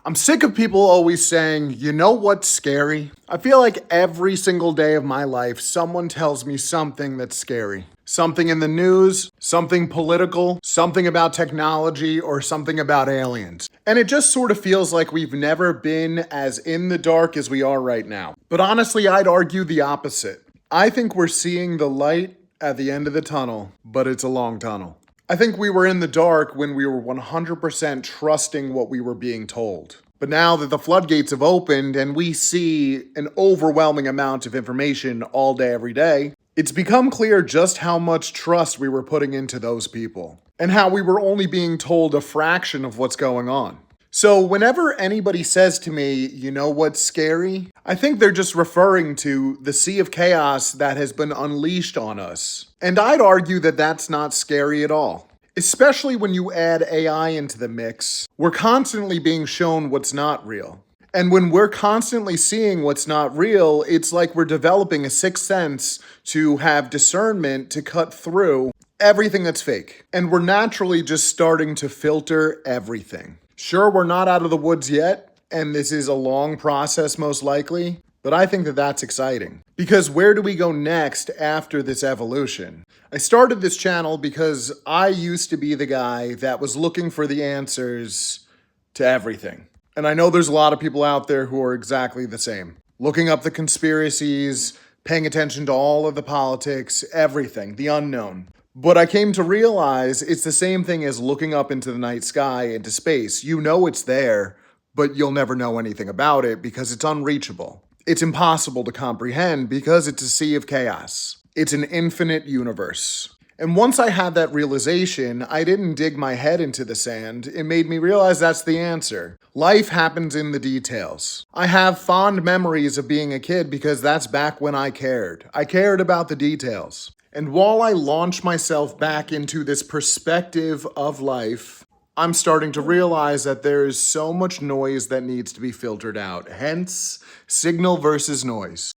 I'm sick of people always saying, you know what's scary? I feel like every single day of my life, someone tells me something that's scary. Something in the news, something political, something about technology, or something about aliens. And it just sort of feels like we've never been as in the dark as we are right now. But honestly, I'd argue the opposite. I think we're seeing the light at the end of the tunnel, but it's a long tunnel. I think we were in the dark when we were 100% trusting what we were being told. But now that the floodgates have opened and we see an overwhelming amount of information all day, every day, it's become clear just how much trust we were putting into those people and how we were only being told a fraction of what's going on. So whenever anybody says to me, you know what's scary? I think they're just referring to the sea of chaos that has been unleashed on us. And I'd argue that that's not scary at all. Especially when you add AI into the mix, we're constantly being shown what's not real. And when we're constantly seeing what's not real, it's like we're developing a sixth sense to have discernment to cut through everything that's fake. And we're naturally just starting to filter everything. Sure, we're not out of the woods yet, and this is a long process most likely, but I think that that's exciting. Because where do we go next after this evolution? I started this channel because I used to be the guy that was looking for the answers to everything. And I know there's a lot of people out there who are exactly the same. Looking up the conspiracies, paying attention to all of the politics, everything, the unknown. But I came to realize it's the same thing as looking up into the night sky, into space. You know it's there, but you'll never know anything about it because it's unreachable. It's impossible to comprehend because it's a sea of chaos. It's an infinite universe. And once I had that realization, I didn't dig my head into the sand. It made me realize that's the answer. Life happens in the details. I have fond memories of being a kid because that's back when I cared. I cared about the details. And while I launch myself back into this perspective of life, I'm starting to realize that there is so much noise that needs to be filtered out. Hence, signal versus noise.